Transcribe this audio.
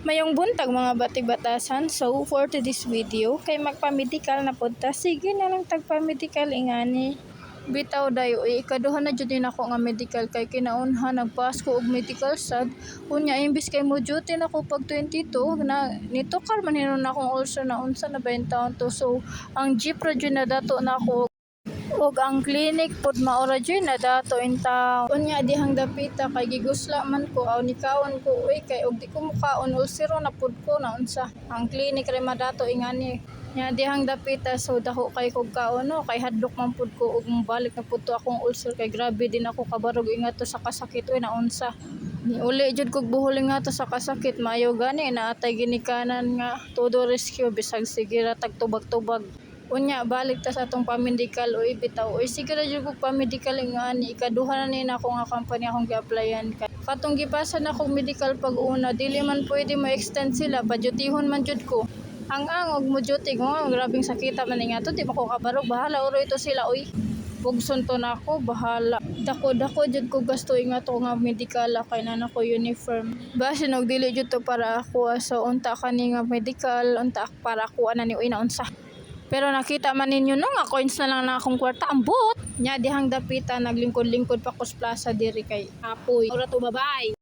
Mayong buntag mga batig-batasan. So for today's video kay magpa-medical na punta. Sige na lang tagpa-medical ingani. Bitaw dayo ikaduha na jud din ako nga medical kay kinaunha nagpass ko og medical sad. Unya imbis kay mo duty na ko pag 22 na nito man hinon akong ulcer na unsa na ba yung taon to. So ang jeep ra jud na dato na ako og ang clinic pud maora dyan na dato in town. Unya dihang dapita kay gigusla man ko aw nikaon ko uy kay og di ko mukaon ulsero na pud ko na unsa. Ang clinic ra madato ingani. Nya dihang dapita so dako kay kog kaon no kay hadlok man pud ko og balik na pud to akong ulcer kay grabe din ako kabarog ingat to sa kasakit uy na unsa. Ni uli jud kog buhol nga to sa kasakit maayo gani naatay ginikanan nga todo rescue bisag sige ra tag tubag-tubag. Unya balik ta sa atong pamedical o bitaw oy sige ra jud kog pamedical ingani ikaduha na ni nako nga company akong gi-applyan kay katong gipasan akong medical pag una dili man pwede mo extend sila padyutihon man jud ko ang og mo duty ko grabing sakita man nga to di ko kabarog bahala oro ito sila oy pugson to nako bahala dako jud ko gasto nga to nga medical kay nana ko uniform base og dili jud to para ako so unta kani nga medical unta para ako ana ni uy na unsa. Pero nakita man ninyo no nga coins na lang na akong kwarta ambot. Nya dihang dapita naglingkod-lingkod pa kos plaza diri kay apoy. Ora to babay.